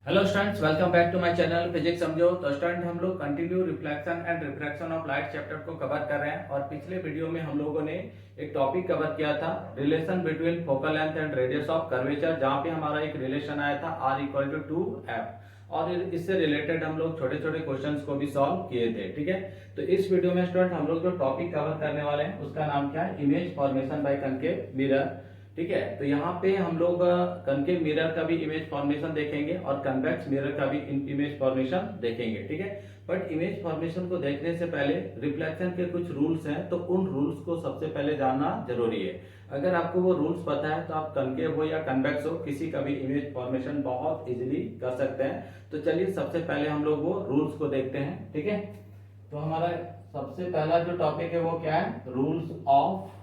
Hello students, welcome back to my channel physics समझो। तो student हम लोग continue reflection and refraction of light chapter को cover कर रहे हैं और पिछले वीडियो में हम लोगों ने एक टॉपिक कवर किया था, relation between focal length and radius of curvature, जहां पे हमारा एक रिलेशन आया था r इक्वल टू 2f और इससे रिलेटेड हम लोग छोटे छोटे क्वेश्चंस को भी सॉल्व किए थे। ठीक है, तो इस वीडियो में स्टूडेंट हम लोग जो टॉपिक कवर करने वाले हैं उसका नाम क्या है, image formation by concave mirror. ठीक है, तो यहाँ पे हम लोग कनकेव मिरर का भी इमेज फॉर्मेशन देखेंगे और कन्वेक्स मिरर का भी इमेज फॉर्मेशन देखेंगे। ठीक है, बट इमेज फॉर्मेशन को देखने से पहले रिफ्लेक्शन के कुछ रूल्स हैं, तो उन रूल्स को सबसे पहले जानना जरूरी है। अगर आपको वो रूल्स पता है तो आप कनकेव हो या कन्वेक्स हो, किसी का भी इमेज फॉर्मेशन बहुत इजीली कर सकते हैं। तो चलिए सबसे पहले हम लोग वो रूल्स को देखते हैं। ठीक है, तो हमारा सबसे पहला जो टॉपिक है वो क्या है, रूल्स ऑफ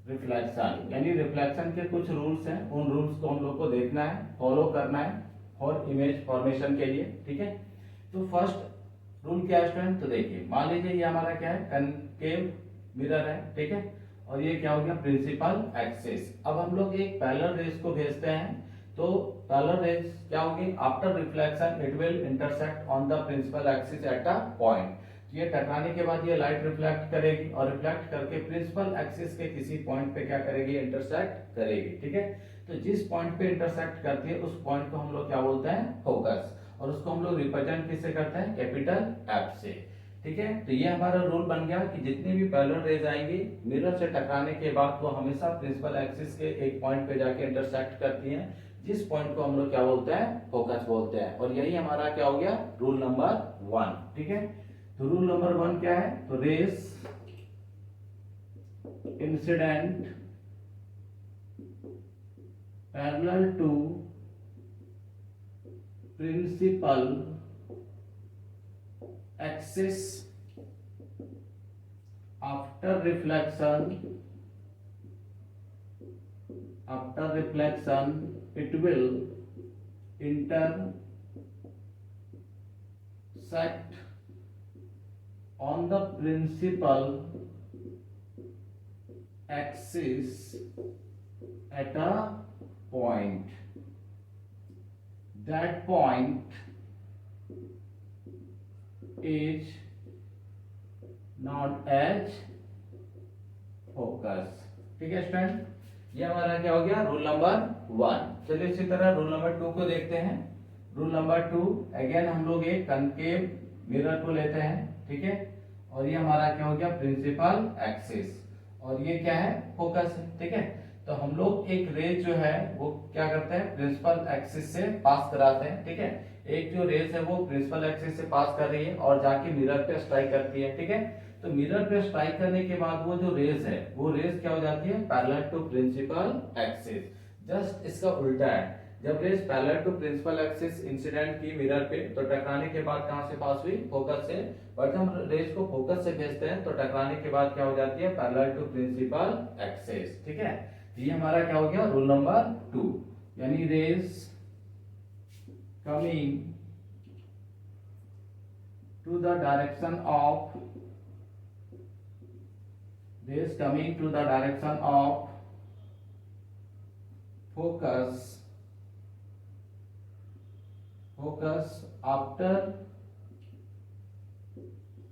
रिफ्लेक्शन, यानी रिफ्लेक्शन के कुछ रूल्स हैं, उन रूल्स को हम लोग को देखना है, फॉलो करना है और इमेज फॉर्मेशन के लिए। ठीक है, तो फर्स्ट रूल क्या है स्टूडेंट, तो देखिए मान लीजिए ये हमारा क्या है, कनकेव मिरर है। ठीक है, और ये क्या हो गया, प्रिंसिपल एक्सिस। अब हम लोग एक पैरेलल रेज को भेजते हैं, तो पैरेलल रेज क्या होगी, after reflection it will intersect on the principal axis at a point. ये टकराने के बाद ये लाइट रिफ्लेक्ट करेगी और रिफ्लेक्ट करके प्रिंसिपल एक्सिस के किसी पॉइंट पे क्या करेगी, इंटरसेक्ट करेगी। ठीक है, तो जिस पॉइंट पे इंटरसेक्ट करती है उस पॉइंट को हम लोग क्या बोलते हैं, फोकस, और उसको हम लोग रिप्रेजेंट किससे करते हैं, कैपिटल एफ से। ठीक है, तो ये हमारा रूल बन गया कि जितनी भी पैरेलल रेज आएंगी मिरर से टकराने के बाद वो हमेशा प्रिंसिपल एक्सिस के एक पॉइंट पे जाके इंटरसेक्ट करती हैं, जिस पॉइंट को हम लोग क्या बोलते हैं, फोकस बोलते हैं। और यही हमारा क्या हो गया, रूल नंबर 1। ठीक है, तो रूल नंबर 1 क्या है, तो rays incident parallel to principal axis after reflection it will intersect on the principal axis at a point. That point is known as focus. ठीक है स्टूडेंट, ये हमारा क्या हो गया, रूल नंबर 1। चलिए इसी तरह रूल नंबर 2 को देखते हैं। रूल नंबर 2, अगेन हम लोग एक कनकेव मिरर को लेते हैं। ठीक है, और ये हमारा क्या हो गया, प्रिंसिपल एक्सिस, और ये क्या है, फोकस है। ठीक है, तो हम लोग एक रेज जो है वो क्या करते हैं, प्रिंसिपल एक्सिस से पास कराते हैं। ठीक है, एक जो रेज है वो प्रिंसिपल एक्सिस से पास कर रही है और जाके मिरर पे स्ट्राइक करती है। ठीक है, तो मिरर पे स्ट्राइक करने के बाद वो जो रेज है वो रेज क्या हो जाती है, parallel to principal axis. Just इसका उल्टा है, जब rays parallel to principal axis incident की मिरर पे तो टकराने के बाद कहां से पास हुई, फोकस से। बट हम रेज को फोकस से भेजते हैं तो टकराने के बाद क्या हो जाती है, पैरेलल टू प्रिंसिपल एक्सिस। ठीक है, ये हमारा क्या हो गया, रूल नंबर 2, यानी rays coming to the direction of rays coming to the direction of focus after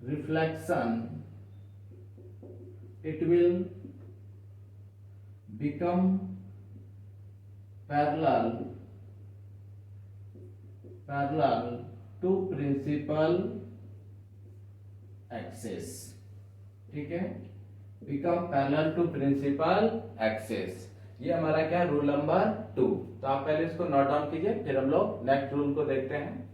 reflection it will become parallel to principal axis। ठीक है, become parallel to principal axis, ये हमारा क्या है, रूल नंबर 2। तो आप पहले इसको नोट डाउन कीजिए, फिर हम लोग नेक्स्ट रूल को देखते हैं।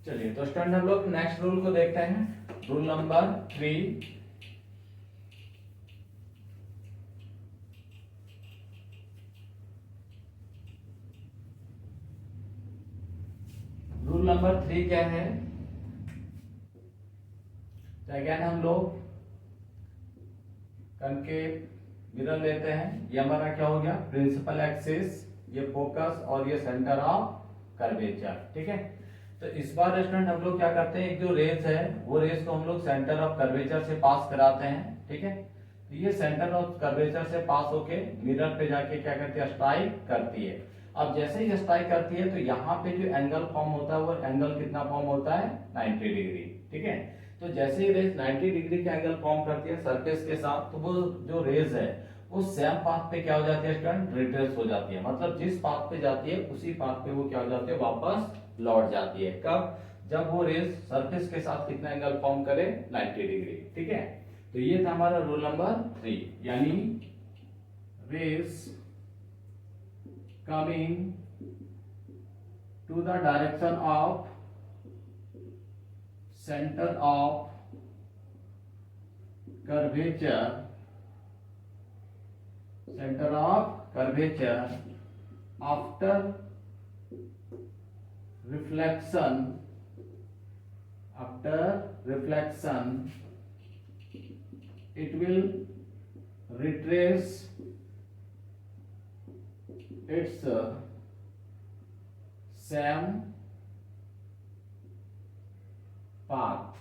चलिए तो स्टूडेंट हम लोग नेक्स्ट रूल को देखते हैं, रूल नंबर 3। रूल नंबर 3 क्या है, अगेन हम लोग कनकेव मिरर लेते हैं। ये हमारा क्या हो गया, प्रिंसिपल एक्सिस, ये फोकस और ये सेंटर ऑफ कर्वेचर। ठीक है, तो इस बार स्टूडेंट हम लोग क्या करते हैं, एक जो रेज है वो रेज को हम लोग सेंटर ऑफ कर्वेचर से पास कराते हैं। ठीक है, तो ये सेंटर ऑफ कर्वेचर से पास होके मिरर पे जाके क्या करती है, स्ट्राइक करती है। अब जैसे ही स्ट्राइक करती है तो यहाँ पे जो एंगल फॉर्म होता है वो एंगल कितना फॉर्म होता है, 90 डिग्री। ठीक है, तो जैसे ही रेज 90 डिग्री के एंगल फॉर्म करती है सरफेस के साथ, तो वो जो रेज है वो सेम पाथ पे क्या हो जाती है स्टूडेंट, रिट्रेस हो जाती है। मतलब जिस पाथ पे जाती है उसी पाथ पे वो क्या हो जाती है, वापस लौट जाती है। कब, जब वो रेज सरफेस के साथ कितना एंगल फॉर्म करे, 90 डिग्री। ठीक है, तो ये था हमारा रूल नंबर 3, यानी raise coming to the direction of center of curvature, center of curvature after reflection, it will retrace its same path,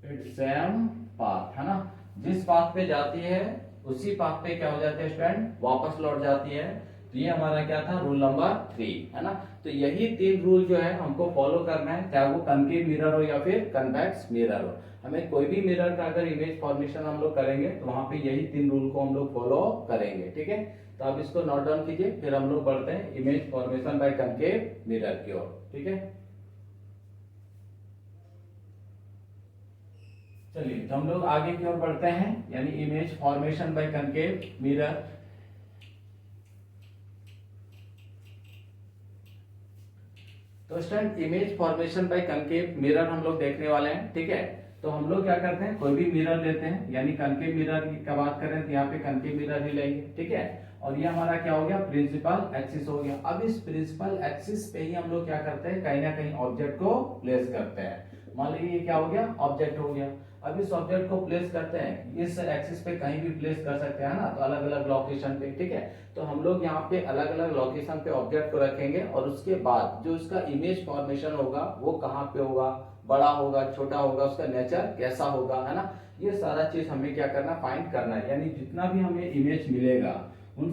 है ना। जिस पाथ पे जाती है उसी पाथ पे क्या हो जाती है स्टूडेंट, वापस लौट जाती है। तो ये हमारा क्या था, रूल नंबर 3, है ना। तो यही 3 रूल जो है हमको फॉलो करना है, चाहे वो कनकेव मिरर हो या फिर कन्वेक्स मिरर हो। हमें कोई भी मिरर का अगर इमेज फॉर्मेशन हम लोग करेंगे तो वहां पे यही 3 रूल को हम लोग फॉलो करेंगे। ठीक है, तो आप इसको नोट डाउन कीजिए, फिर हम लोग बढ़ते हैं image formation by concave mirror की ओर। ठीक है, चलिए तो हम लोग आगे की ओर बढ़ते हैं, यानी image formation by concave mirror. तो student image formation by concave mirror हम लोग देखने वाले हैं। ठीक है, तो हम लोग क्या करते हैं, कोई भी मिरर लेते हैं, यानी कनकेव मिरर की बात करें तो यहाँ पे कनकेव मिरर ही लेंगे। ठीक है, और ये हमारा क्या हो गया, प्रिंसिपल एक्सिस हो गया। अब इस प्रिंसिपल एक्सिस पे ही हम लोग क्या करते हैं, कहीं ना कहीं ऑब्जेक्ट को प्लेस करते हैं। मान लीजिए ये क्या हो गया, ऑब्जेक्ट हो गया। अब इस ऑब्जेक्ट को प्लेस करते हैं, इस एक्सिस पे कहीं भी प्लेस कर सकते हैं ना, तो अलग अलग लोकेशन पे। ठीक है, तो हम लोग यहाँ पे अलग अलग लोकेशन पे ऑब्जेक्ट को रखेंगे और उसके बाद जो इसका इमेज फॉर्मेशन होगा वो कहाँ पे होगा, बड़ा होगा, छोटा होगा, उसका नेचर कैसा होगा, है ना। ये सारा चीज हमें क्या करना, फाइंड करना है। यानी जितना भी हमें इमेज मिलेगा उन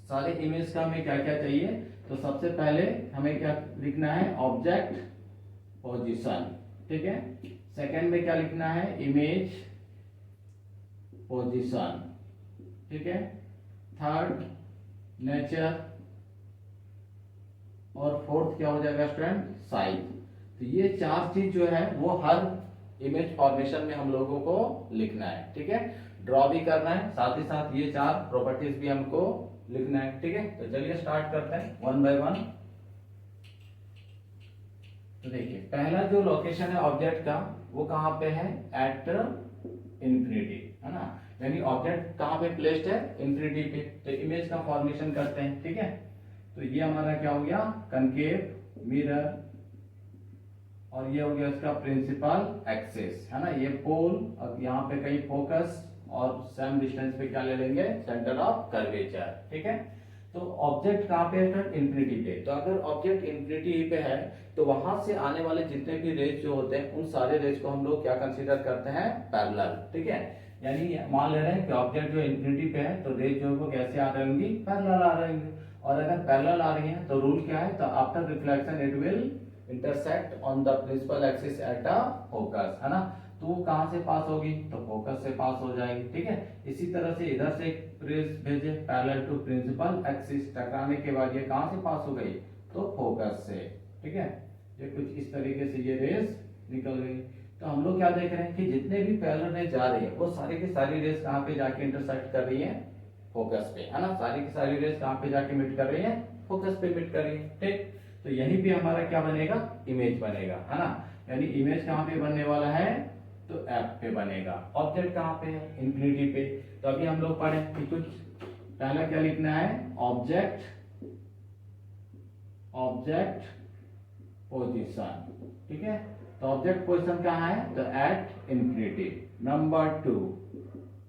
सारे इमेज का हमें क्या क्या चाहिए। तो सबसे पहले हमें क्या लिखना है, ऑब्जेक्ट पोजीशन। ठीक है, सेकंड में क्या लिखना है, इमेज पोजीशन। ठीक है, थर्ड नेचर, और फोर्थ क्या हो जाएगा स्टूडेंट, साइज। तो ये 4 चीज जो है वो हर इमेज फॉर्मेशन में हम लोगों को लिखना है। ठीक है, ड्रॉ भी करना है, साथ ही साथ ये 4 प्रॉपर्टीज भी हमको लिखना है। ठीक है, तो चलिए स्टार्ट करते हैं 1 बाय 1। तो देखिए पहला जो लोकेशन है ऑब्जेक्ट का वो कहाँ पे है, एट इंफिनिटी, है ना। यानी ऑब्जेक्ट कहाँ पे प्लेस्ड है, इंफिनिटी पे। तो इमेज का फॉर्मेशन करते हैं। ठीक है, तो ये हमारा क्या हो गया, कनकेव मिरर, और ये हो गया इसका प्रिंसिपल एक्सिस, है ना। ये पोल, अब यहाँ पे कहीं फोकस, और सेम डिस्टेंस पे क्या ले लेंगे, सेंटर ऑफ कर्वेचर। ठीक है, तो ऑब्जेक्ट कहाँ पे है, इंफिनिटी पे। तो अगर ऑब्जेक्ट इंफिनिटी पे है तो वहां से आने वाले जितने भी रेज जो होते हैं उन सारे रेज को हम लोग क्या कंसीडर करते हैं, पैरेलल। ठीक है, यानी मान ले रहे हैं कि ऑब्जेक्ट जो इंफिनिटी पे है तो रेज जो है वो कैसे आ रही होंगी, पैरेलल आ रही होंगी। और अगर पैरेलल आ रही है तो रूल क्या है, तो after reflection it will intersect on the principal axis at a focus, है ना। तो वो कहां से पास होगी, तो फोकस से पास हो जाएगी। ठीक है, इसी तरह से इधर से एक रेज भेजे पैरेलल टू प्रिंसिपल एक्सिस, टकराने के बाद ये कहां से पास हो गई, तो फोकस से। ठीक है, ये कुछ इस तरीके से ये रेज निकल गई। तो हम लोग क्या देख रहे हैं कि जितने भी पैरेलल रेज जा रही है वो सारी की सारी रेज कहां पे जाके इंटरसेक्ट कर रही है, फोकस पे, है ना। सारी की सारी रेज कहां पे जाके मीट कर रही है, फोकस पे मीट कर रही है। ठीक, तो यहीं पे हमारा क्या बनेगा, इमेज बनेगा, है ना। यानी इमेज कहां पे बनने वाला है, तो एफ पे बनेगा। ऑब्जेक्ट कहां पे है, इंफिनिटी पे। तो अभी हम लोग पढ़े कि कुछ पहला क्या लिखना है, ऑब्जेक्ट पोजीशन। ठीक है, तो ऑब्जेक्ट पोजीशन कहां है, तो at infinity. Number 2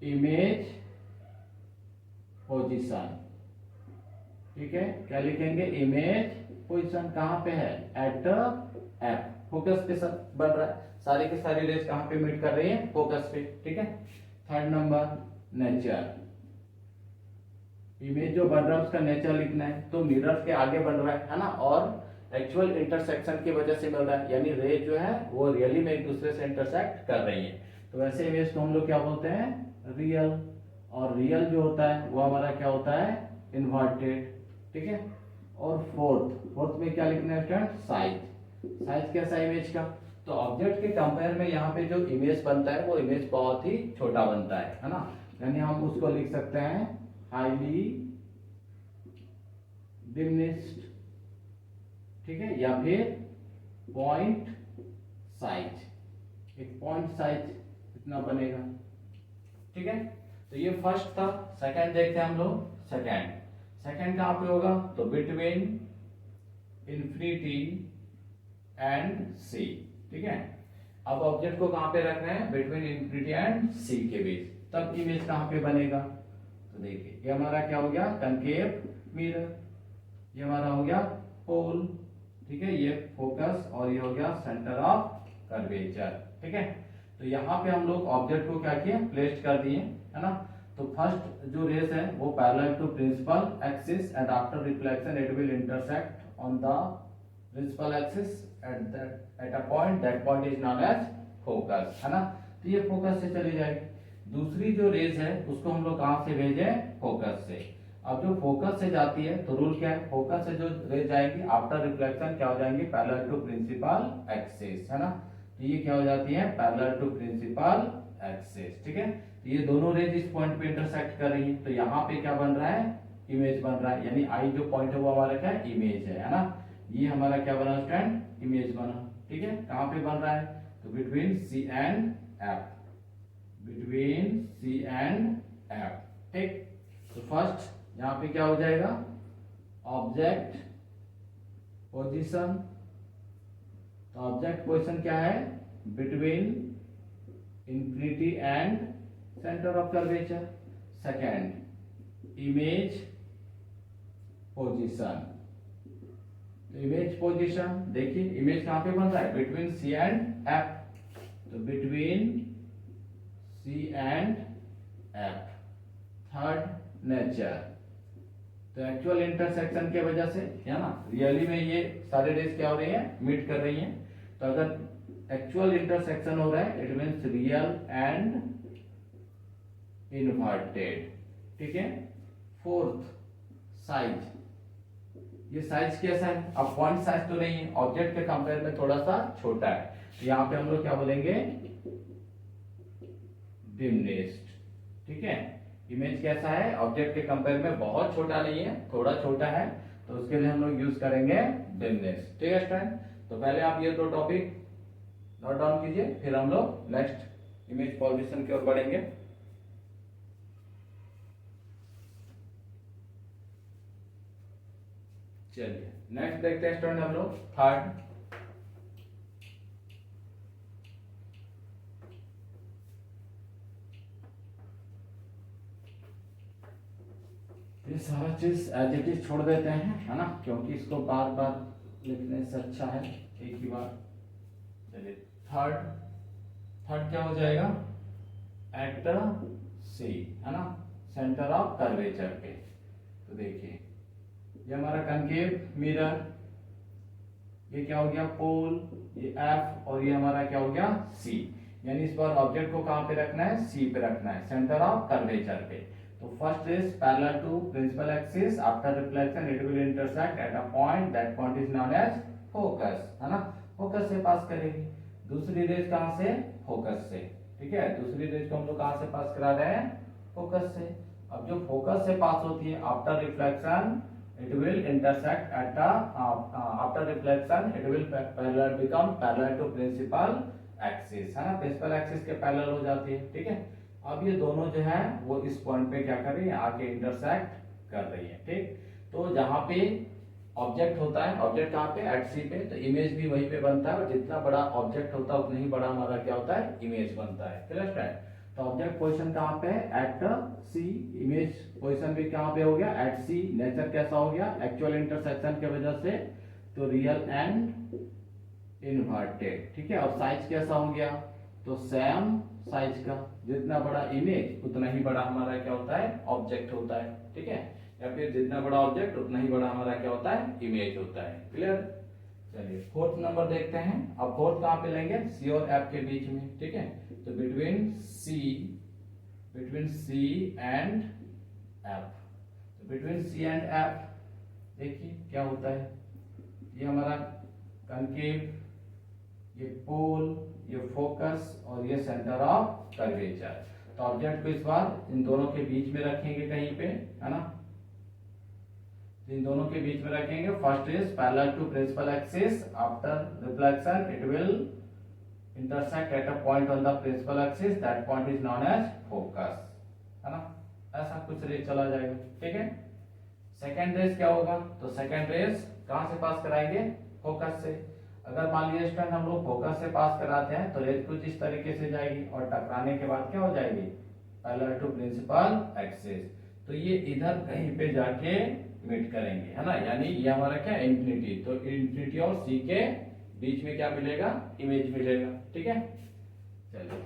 image position. ठीक है, क्या लिखेंगे, इमेज पोजीशन कहां पे है, एट एफ, फोकस पे सब बन रहा है। सारी की सारी रेज कहां पे मीट कर रही है, फोकस पे। ठीक है, थर्ड नंबर नेचर, इमेज जो बन रहा है उसका नेचर लिखना है, तो मिरर के आगे बन रहा है ना, और एक्चुअल इंटरसेक्शन की वजह से मिल रहा है, यानी रे जो है वो रियली में एक दूसरे से इंटरसेक्ट कर रही है। तो वैसे इमेज को हम लोग क्या बोलते हैं, रियल, और रियल जो होता है वो हमारा क्या होता है, इन्वर्टेड, ठीक है। और फोर्थ में क्या लिखना है स्टूडेंट, साइज। साइज कैसा इमेज का, तो ऑब्जेक्ट के कंपेयर में यहाँ पे जो इमेज बनता है वो इमेज बहुत ही छोटा बनता है ना, यानी हम उसको लिख सकते हैं हाईली डिमिनिश्ड, ठीक है, या फिर पॉइंट साइज, एक पॉइंट साइज इतना बनेगा, ठीक है। तो ये फर्स्ट था। सेकंड देखते हैं हम लोग, सेकंड कहां पे होगा, तो बिटवीन इन्फिनिटी एंड सी, ठीक है। अब ऑब्जेक्ट को कहां पे रखना है, बिटवीन इन्फिनिटी एंड सी के बीच, तब इमेज कहां पे बनेगा, तो देखिए ये हमारा क्या हो गया, कंकेव मिरर, ये हमारा हो गया पोल, ठीक है, ये फोकस, और ये हो गया सेंटर ऑफ कर्वेचर, ठीक है। तो यहाँ पे हम लोग ऑब्जेक्ट को क्या किए, प्लेस्ड कर दिए, है ना। तो फर्स्ट जो रेस है वो parallel to principal axis and after reflection it will intersect on the principal axis at a point, that point is known as focus, है ना। तो ये फोकस से चली जाएगी। दूसरी जो रेस है उसको हम लोग कहां से भेजे, फोकस से। अब जो फोकस से जाती है तो रूल क्या है, फोकस से जो रेज जाएगी आफ्टर रिफ्लेक्शन क्या हो जाएंगी, पैरेलल टू प्रिंसिपल एक्सिस, है ना। तो ये क्या हो जाती है, पैरेलल टू प्रिंसिपल एक्सिस, ठीक है। तो ये दोनों रेज इस पॉइंट पे इंटरसेक्ट कर रही है, तो यहाँ पे क्या बन रहा है, इमेज बन रहा है, यानी आई जो पॉइंट है वो हमारा क्या है, इमेज है ना। ये हमारा क्या बना स्टूडेंट, इमेज बना, ठीक है। कहाँ पे बन रहा है, तो between C and F, between C and F, ठीक। तो फर्स्ट यहाँ पे क्या हो जाएगा, ऑब्जेक्ट पोजीशन, तो ऑब्जेक्ट पोजीशन क्या है, between infinity and centre of curvature. Second image position, तो इमेज पोजीशन देखिए इमेज कहां पे बन रहा है, बिटवीन सी एंड एफ, तो between C and F. Third nature, तो एक्चुअल इंटरसेक्शन के वजह से, है ना, रियली में ये सारे रेस क्या हो रही है, मीट कर रही हैं। तो अगर एक्चुअल इंटरसेक्शन हो रहा है it means real and inverted, ठीक है। फोर्थ साइज, ये साइज कैसा है, अब पॉइंट साइज तो नहीं है, ऑब्जेक्ट के कंपेयर में थोड़ा सा छोटा है, तो यहाँ पे हम लोग क्या बोलेंगे, डिमिनिश्ड, ठीक है। इमेज कैसा है, ऑब्जेक्ट के कंपेयर में बहुत छोटा नहीं है, थोड़ा छोटा है, तो उसके लिए हम लोग यूज करेंगे डिमिनिश्ड, ठीक है स्टूडेंट। तो पहले आप ये दो टॉपिक नोट डाउन कीजिए, फिर हम लोग नेक्स्ट इमेज पोजीशन की ओर बढ़ेंगे। चलिए नेक्स्ट देखते हैं स्टूडेंट हम लोग थर्ड। ये सारा चीज एज इट इज छोड़ देते हैं, है ना, क्योंकि इसको बार बार लिखने से अच्छा है एक ही बार। चलिए थर्ड क्या हो जाएगा, एट सी, है ना, सेंटर ऑफ कर्वेचर पे। तो देखिए ये हमारा कनकेव मिरर, ये क्या हो गया पोल, ये एफ, और ये हमारा क्या हो गया सी, यानी इस बार ऑब्जेक्ट को कहां पे रखना है, सी पे रखना है, सेंटर ऑफ कर्वेचर पे। तो first is parallel to principal axis, after reflection it will intersect at a point, that point is known as focus, है ना, फोकस से पास करेगी। दूसरी रेज कहां से, फोकस से, ठीक है। दूसरी रेज को हम लोग कहां से पास करा रहे हैं, फोकस से। अब जो फोकस से पास होती है after reflection it will intersect at the after reflection it will parallel become parallel to principal axis, है ना, प्रिंसिपल एक्सिस के पैरेलल हो जाती है, ठीक है। अब ये दोनों जो है वो इस पॉइंट पे क्या कर रही है, आके इंटरसेक्ट कर रही है, ठीक। तो जहां पे ऑब्जेक्ट होता है, ऑब्जेक्ट कहां पे, एट सी पे, तो इमेज भी वहीं पे बनता है, और जितना बड़ा ऑब्जेक्ट होता है उतना ही बड़ा हमारा क्या होता है, इमेज बनता है, क्लियर है। तो ऑब्जेक्ट पोजीशन कहां पे है, एट सी, इमेज पोजीशन भी कहां पे हो गया, एट सी। नेचर कैसा हो गया, एक्चुअल इंटरसेक्शन के वजह से, तो रियल एंड इन्वर्टेड, ठीक है। और साइज कैसा हो गया, तो सेम साइज का, जितना बड़ा इमेज उतना ही बड़ा हमारा क्या होता है, ऑब्जेक्ट होता है, ठीक है, या फिर जितना बड़ा ऑब्जेक्ट उतना ही बड़ा हमारा क्या होता है, इमेज होता है। क्लियर। चलिए फोर्थ नंबर देखते हैं। अब फोर्थ कहाँ पे लेंगे, सी और एफ के बीच में, ठीक है, तो बिटवीन सी एंड एफ। तो बिटवीन सी एंड एफ देखिए क्या होता है, ये हमारा कनकेव, ये पोल, ये फोकस और ये सेंटर ऑफ कर्वेचर। तो ऑब्जेक्ट को इस बार इन दोनों के बीच में रखेंगे कहीं पे, है ना, इन दोनों के बीच में रखेंगे। First is parallel to principal axis, after reflection it will intersect at a point on the principal axis, that point is known as focus, है ना, ऐसा कुछ रेस चला जाएगा, ठीक है। सेकेंड रेस क्या होगा, तो सेकेंड रेस कहां से पास कराएंगे, फोकस से। अगर मान लीजिए स्टूडेंट हम लोग फोकस से पास कराते हैं तो रेस कुछ इस तरीके से जाएगी और टकराने के बाद क्या हो जाएगी, पैरेलल टू प्रिंसिपल एक्सिस। तो ये इधर कहीं पे जाके मीट करेंगे, है ना, यानी ये हमारा क्या, इंफिनिटी। तो इंफिनिटी और सी के बीच में क्या मिलेगा, इमेज मिलेगा, ठीक है। चलिए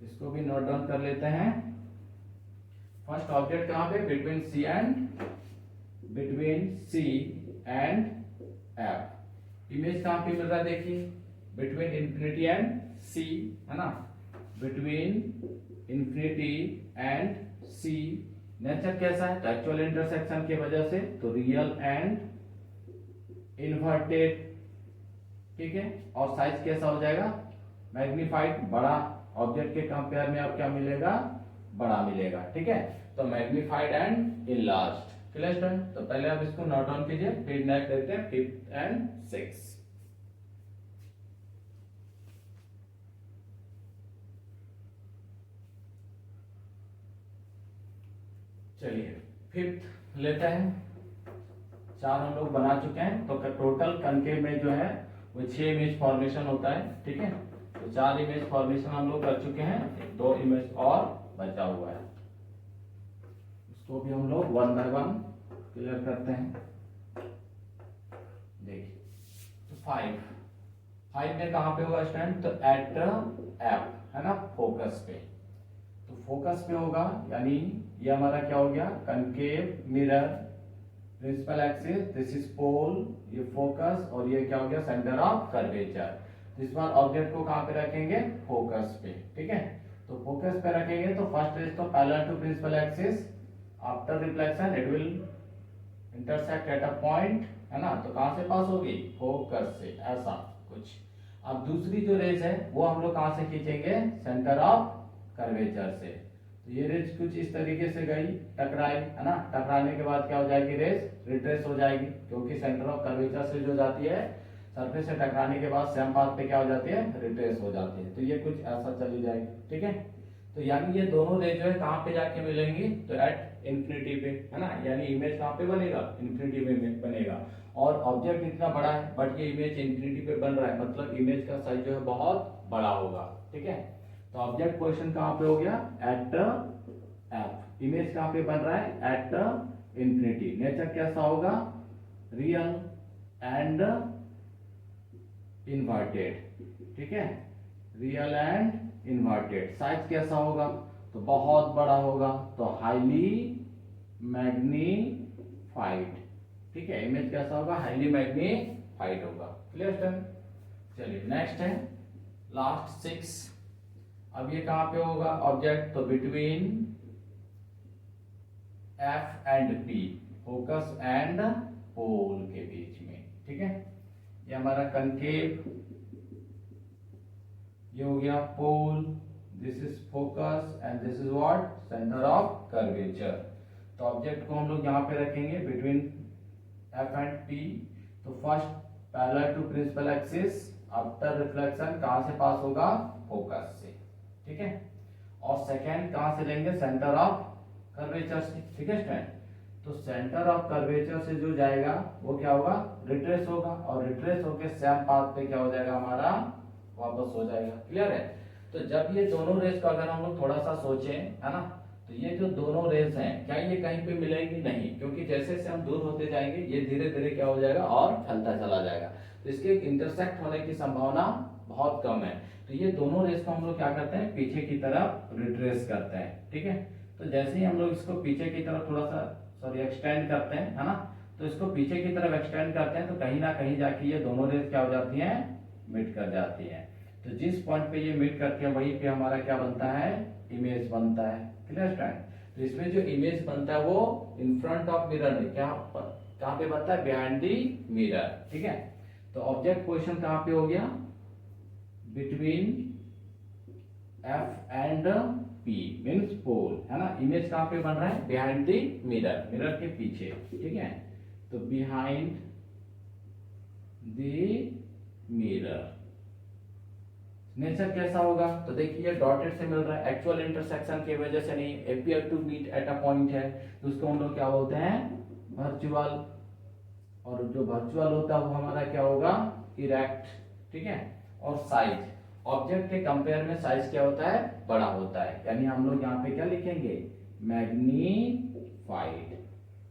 इसको भी नोट डाउन कर लेते हैं। फर्स्ट ऑब्जेक्ट कहां पे, between C and F. Image कहां पे मिल रहा है, देखिए बिटवीन इंफिनिटी एंड सी, है ना, between infinity and C. Nature कैसा है, तो एक्चुअल इंटरसेक्शन की वजह से, तो रियल एंड इन्वर्टेड, ठीक है। और साइज कैसा हो जाएगा, मैग्नीफाइड, बड़ा। ऑब्जेक्ट के कंपेयर में अब क्या मिलेगा, बड़ा मिलेगा, ठीक है। तो magnified and enlarged. Clear student. तो पहले आप इसको नोट डाउन कीजिए, फिर नेक्स्ट देखते हैं फिफ्थ एंड सिक्स। चलिए फिफ्थ लेते हैं। चार हम लोग बना चुके हैं, तो टोटल कनकेव में जो है वो 6 इमेज फॉर्मेशन होता है, ठीक है। तो 4 इमेज फॉर्मेशन हम लोग कर चुके हैं, 2 इमेज और बचा हुआ है, उसको भी हम लोग 1 बाय 1 क्लियर करते हैं। देखिए तो 5 में कहां पे होगा स्टूडेंट, तो एट एफ, है ना, फोकस पे। तो फोकस पे होगा, यानी ये हमारा क्या हो गया, concave mirror, principal axis, this is pole, ये फोकस, और ये क्या हो गया, सेंटर ऑफ कर्वेचर। इस बार ऑब्जेक्ट को कहां पे रखेंगे, फोकस पे, ठीक है। तो फोकस पे रखेंगे तो फर्स्ट इज तो parallel to principal axis, after reflection it will intersect at a point, है ना, तो कहां से पास होगी, फोकस से, ऐसा कुछ। अब दूसरी जो रेज है वो हम लोग कहां से खींचेंगे, सेंटर ऑफ कर्वेचर से। तो ये रेज कुछ इस तरीके से गई, टकराई, है ना, टकराने के बाद क्या हो जाएगी, रेज रिट्रेस हो जाएगी, क्योंकि सेंटर ऑफ कर्वेचर से जो जाती है सरफेस से टकराने के बाद सेम पाथ पे क्या हो जाती है, रिट्रेस हो जाती है। तो ये कुछ ऐसा चली जाएगी, ठीक है। तो यानी ये दोनों रेज जो है कहां पे जाके मिलेंगी, तो एट इंफिनिटी पे, है ना, यानी इमेज कहां पे बनेगा, इंफिनिटी में बनेगा। और ऑब्जेक्ट इतना बड़ा है बट ये इमेज इंफिनिटी पे बन रहा है, मतलब इमेज का साइज जो है बहुत बड़ा होगा, ठीक है। तो ऑब्जेक्ट पोजीशन कहां पे हो गया, एट एफ। इमेज कहां पे बन रहा है, एट इंफिनिटी। नेचर कैसा होगा, रियल एंड इन्वर्टेड, ठीक है, रियल एंड इन्वर्टेड। साइज कैसा होगा, तो बहुत बड़ा होगा, तो हाईली मैग्नीफाइड, ठीक है। इमेज कैसा होगा, हाईली मैग्नीफाइड होगा। Clear student. चलिए नेक्स्ट है लास्ट 6। अब ये कहां पे होगा ऑब्जेक्ट, तो between F and P, focus and pole के बीच में, ठीक है। ये हमारा कनकेव, ये हो गया pole, this is focus and this is what, centre of curvature. तो ऑब्जेक्ट को हम लोग यहां पे रखेंगे बिटवीन एफ एंड पी। तो first parallel to principal axis, after reflection कहां से पास होगा, फोकस से, ठीक है। और सेकेंड कहां से लेंगे, सेंटर ऑफ कर्वेचर से, ठीक है स्टूडेंट। तो सेंटर ऑफ कर्वेचर से जो जाएगा वो क्या होगा, रिट्रेस होगा, और रिट्रेस होके सेम पाथ पे क्या हो जाएगा, हमारा वापस हो जाएगा। क्लियर है। तो जब ये दोनों रेस का अगर हम लोग थोड़ा सा सोचें, है ना, तो ये जो दोनों रेस हैं क्या ये कहीं पे मिलेंगी, नहीं, क्योंकि जैसे जैसे हम दूर होते जाएंगे ये धीरे धीरे क्या हो जाएगा और फैलता चला जाएगा। तो इसके इंटरसेक्ट होने की संभावना बहुत कम है। तो ये दोनों रेस को हम लोग क्या करते हैं, पीछे की तरफ रिट्रेस करते हैं, ठीक है। तो जैसे ही हम लोग इसको पीछे की तरफ थोड़ा सा एक्सटेंड करते हैं, है ना, तो इसको पीछे की तरफ एक्सटेंड करते हैं तो कहीं ना कहीं जाके ये दोनों रेस क्या हो जाती हैं, मीट कर जाती हैं। तो जिस पॉइंट पे ये मीट करती है वहीं पे हमारा क्या बनता है, इमेज बनता है। Clear stand. तो इसमें जो इमेज बनता है वो इन फ्रंट ऑफ मिरर में कहाँ पे बनता है, बिहाइंड दी मिरर, ठीक है। तो ऑब्जेक्ट पोजिशन कहाँ पे हो गया, between F and P means pole, है ना। इमेज कहाँ पे बन रहा है, बिहाइंड दी मिरर, मिरर के पीछे, ठीक है। तो बिहाइंड द मिरर नेचर कैसा होगा, तो देखिए डॉटेड से मिल रहा है, एक्चुअल इंटरसेक्शन की वजह से नहीं, appear to meet at a point है, तो उसको हम लोग क्या बोलते हैं, वर्चुअल। और जो वर्चुअल होता है वो हमारा क्या होगा, इरेक्ट, ठीक है। और साइज, ऑब्जेक्ट के कंपेयर में साइज क्या होता है, बड़ा होता है, यानी हम लोग यहाँ पे क्या लिखेंगे, मैग्नीफाइड।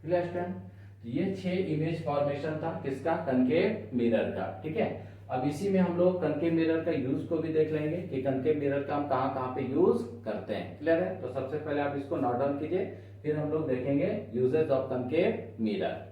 Clear stand. तो ये 6 इमेज फॉर्मेशन था किसका, कनकेव मिरर का, ठीक है। अब इसी में हम लोग कनकेव मिरर का यूज को भी देख लेंगे कि कनकेव मिरर का हम कहाँ कहाँ पे यूज करते हैं। क्लियर है। तो सबसे पहले आप इसको नोट डाउन कीजिए, फिर हम लोग देखेंगे यूजेस ऑफ कनकेव मिरर।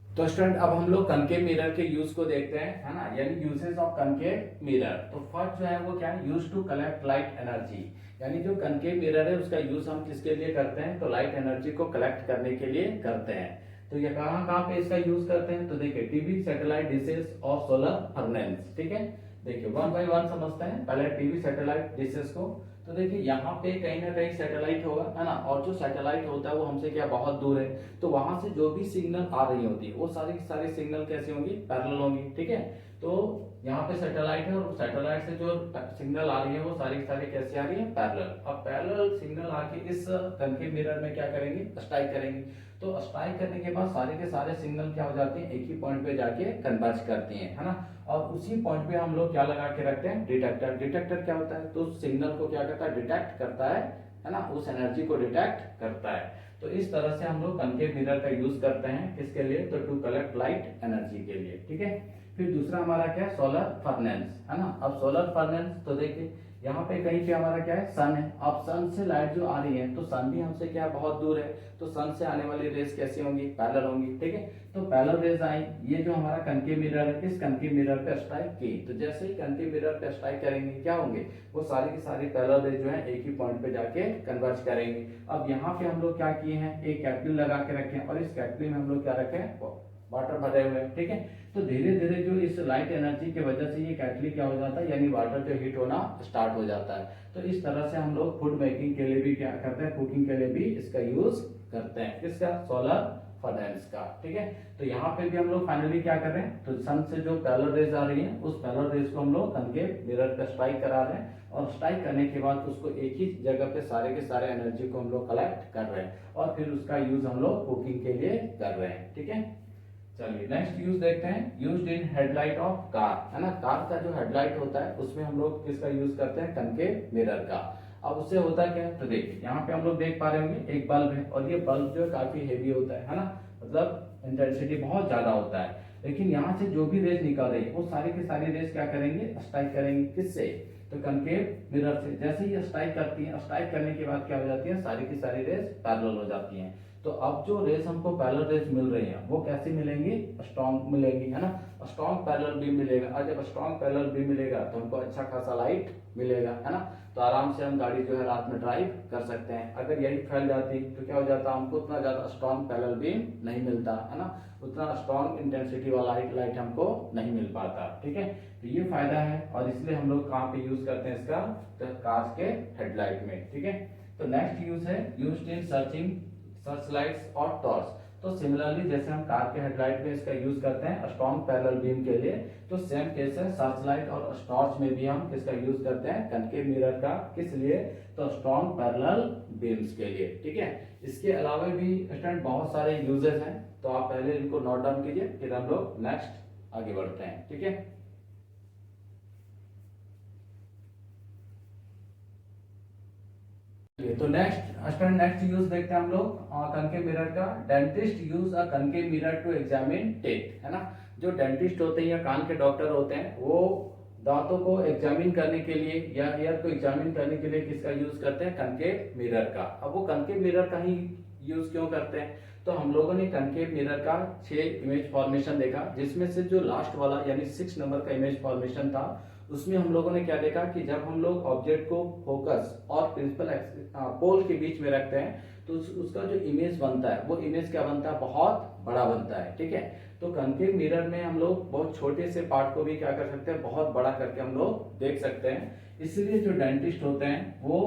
तो स्टूडेंट अब हम लोग कनकेव मिरर के यूज को देखते हैं, है ना, यानी यूजेस ऑफ कनकेव मिरर। तो फर्स्ट जो है वो क्या है, use to collect light energy, यानी जो कनकेव मिरर है उसका यूज हम किसके लिए करते हैं, तो लाइट एनर्जी को कलेक्ट करने के लिए करते हैं। तो ये कहाँ कहाँ पे इसका यूज करते हैं, तो देखिए टीवी, सैटेलाइट डिशेस और सोलर फर्नेस, ठीक है। देखिए वन बाय वन समझते हैं, पहले टीवी सैटेलाइट डिशेस को। तो देखिए यहाँ पे कहीं ना कहीं सैटेलाइट होगा, है ना, और जो सैटेलाइट होता है वो हमसे क्या बहुत दूर है, तो वहां से जो भी सिग्नल आ रही होती है वो सारी की सारी सिग्नल कैसी होंगी, पैरेलल होंगी, ठीक है। तो यहाँ पे सैटेलाइट है और सैटेलाइट से जो सिग्नल आ रही है वो सारी की सारी कैसी आ रही है, पैरेलल। अब पैरेलल सिग्नल आके इस कनकेव मिरर में क्या करेंगे, स्ट्राइक करेंगे। तो स्ट्राइक करने के बाद सारे के सारे सिग्नल क्या हो जाते हैं, एक ही पॉइंट पे जाके कन्वर्ज करती हैं, है ना। और उसी पॉइंट पे हम लोग क्या लगा के रखते हैं, डिटेक्टर। डिटेक्टर क्या होता है, तो सिग्नल को क्या करता है, डिटेक्ट करता है ना, उस एनर्जी को डिटेक्ट करता है। तो इस तरह से हम लोग कनकेव मिरर का यूज करते हैं किसके लिए, तो टू कलेक्ट लाइट एनर्जी के लिए, ठीक है। फिर दूसरा हमारा क्या है, सोलर फर्नेस, है ना। अब सोलर फर्नेस तो देखिए यहाँ पे कहीं पे हमारा क्या है, सन है। अब सन से लाइट जो आ रही है तो सन भी हमसे क्या बहुत दूर है, तो सन से आने वाली रेस कैसी होंगी, पैरेलल होंगी, ठीक है। तो पैरेलल रेस आई, ये जो हमारा कनकेव मिरर है इस कनकेव मिरर पे स्ट्राइक की, तो जैसे ही कनकेव मिरर पे स्ट्राइक करेंगे क्या होंगे, वो सारी की सारी पैरेलल रेस जो है एक ही पॉइंट पे जाके कन्वर्ज करेंगे। अब यहाँ पे हम लोग क्या किए हैं, एक कैटल लगा के रखे हैं और इस कैटल में हम लोग क्या रखे हैं, वाटर भरे हुए हैं, ठीक है। तो धीरे धीरे जो इस लाइट एनर्जी की वजह से ये कैटली क्या हो जाता है, यानी वाटर जो हीट होना स्टार्ट हो जाता है। तो इस तरह से हम लोग फूड मेकिंग के लिए भी क्या करते हैं, कुकिंग के लिए भी इसका यूज करते हैं, किसका, सोलर फर्नेस का, ठीक है। तो यहाँ पे भी हम लोग फाइनली क्या कर रहे हैं, तो सन से जो पैरेलल रेज आ रही है उस पैरेलल रेज को हम लोग कनकेव मिरर पे स्ट्राइक करा रहे हैं और स्ट्राइक करने के बाद उसको एक ही जगह पे सारे के सारे एनर्जी को हम लोग कलेक्ट कर रहे हैं और फिर उसका यूज हम लोग कुकिंग के लिए कर रहे हैं, ठीक है। चलिए नेक्स्ट यूज देखते हैं, used in headlight of car, है ना। कार का जो हेडलाइट होता है उसमें हम लोग किसका यूज करते हैं, कनकेव मिरर का। अब उससे होता क्या है, तो देखिए यहाँ पे हम लोग देख पा रहे होंगे एक बल्ब है और ये बल्ब जो है काफी हेवी होता है ना, मतलब इंटेंसिटी बहुत ज्यादा होता है। लेकिन यहाँ से जो भी रेज निकल रही है वो सारी की सारी रेज क्या करेंगे, स्ट्राइक करेंगे, किससे, तो कनकेव मिरर से। जैसे ही स्ट्राइक करती है, स्ट्राइक करने के बाद क्या हो जाती है, सारी की सारी रेज पैरेलल हो जाती हैं। तो अब जो रेस हमको पैरेलल रेस मिल रही है वो कैसी मिलेंगी, स्ट्रॉन्ग मिलेंगी, है ना। स्ट्रॉन्ग पैरेलल बीम मिलेगा और जब स्ट्रॉन्ग पैरेलल बीम मिलेगा तो हमको अच्छा खासा लाइट मिलेगा, है ना। तो आराम से हम गाड़ी जो है रात में ड्राइव कर सकते हैं। अगर यही फैल जाती तो क्या हो जाता, हमको उतना ज्यादा स्ट्रॉन्ग पैरेलल बीम नहीं मिलता, है ना, उतना स्ट्रॉन्ग इंटेंसिटी वाला लाइट हमको नहीं मिल पाता, ठीक है। तो ये फायदा है और इसलिए हम लोग कहाँ पे यूज करते हैं इसका, तो कार के हेडलाइट में, ठीक है। तो नेक्स्ट यूज है used in searching search lights और टॉर्च। तो सिमिलरली जैसे हम कार के हेडलाइट में इसका यूज करते हैं स्ट्रॉन्ग पैरेलल बीम के लिए, तो सेम केस है सर्च लाइट और टॉर्च में भी हम किसका यूज करते हैं, कनकेव मिरर का। किस लिए, तो स्ट्रॉन्ग पैरेलल बीम्स के लिए, ठीक है। इसके अलावा भी स्टूडेंट बहुत सारे यूजेस हैं, तो आप पहले इनको नोट डाउन कीजिए फिर हम लोग नेक्स्ट आगे बढ़ते हैं, ठीक है। तो नेक्स्ट यूज देखते हैं हम लोग कनकेव मिरर का। Dentist use a concave mirror to examine teeth, है ना। जो डेंटिस्ट होते हैं या कान के डॉक्टर होते हैं वो दांतों को एग्जामिन करने के लिए या ईयर को एग्जामिन करने के लिए किसका यूज करते हैं, कनकेव मिरर का। अब वो कनकेव मिरर का ही यूज क्यों करते हैं, तो हम लोगों ने कनकेव मिरर का 6 इमेज फॉर्मेशन देखा, जिसमें से जो लास्ट वाला यानी 6 नंबर का इमेज फॉर्मेशन था उसमें हम लोगों ने क्या देखा कि जब हम लोग ऑब्जेक्ट को फोकस और प्रिंसिपल पोल के बीच में रखते हैं तो उसका जो इमेज बनता है वो इमेज क्या बनता है, बहुत बड़ा बनता है। ठीक है, तो कनकेव मिरर में हम लोग बहुत छोटे से पार्ट को भी क्या कर सकते हैं, बहुत बड़ा करके हम लोग देख सकते हैं। इसलिए जो डेंटिस्ट होते हैं वो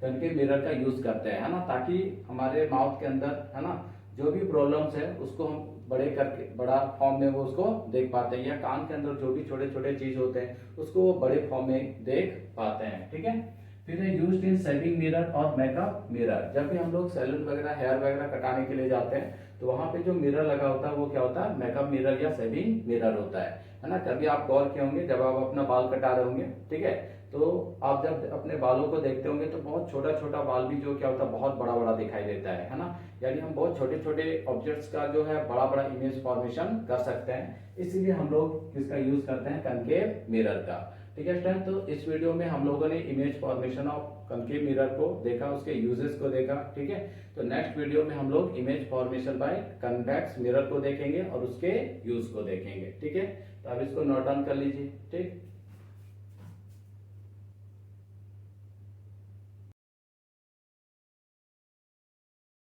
कनकेव मिरर का यूज करते हैं, है ना, ताकि हमारे माउथ के अंदर, है ना, जो भी प्रॉब्लम्स है उसको हम बड़े करके बड़ा फॉर्म में वो उसको देख पाते हैं, या कान के अंदर जो भी छोटे छोटे चीज होते हैं उसको वो बड़े फॉर्म में देख पाते हैं। ठीक है, फिर है यूज्ड इन शेविंग मिरर और मेकअप मिरर। जब भी हम लोग सैलून वगैरह हेयर वगैरह कटाने के लिए जाते हैं तो वहां पे जो मिरर लगा होता है वो क्या होता है, मेकअप मिरर या शेविंग मिरर होता है ना। कभी आप गौर किए होंगे जब आप अपना बाल कटा रहे होंगे, ठीक है, तो आप जब अपने बालों को देखते होंगे तो बहुत छोटा छोटा बाल भी जो क्या होता है, बहुत बड़ा बड़ा दिखाई देता है ना। यानी हम बहुत छोटे छोटे ऑब्जेक्ट्स का जो है बड़ा बड़ा इमेज फॉर्मेशन कर सकते हैं, इसीलिए हम लोग किसका यूज करते हैं, कनकेव मिरर का। ठीक है स्टूडेंट, तो इस वीडियो में हम लोगों ने image formation of concave mirror को देखा, उसके यूजेस को देखा। ठीक है, तो नेक्स्ट वीडियो में हम लोग image formation bye convex mirror को देखेंगे और उसके यूज को देखेंगे। ठीक है, तो अब इसको नोट डाउन कर लीजिए। ठीक।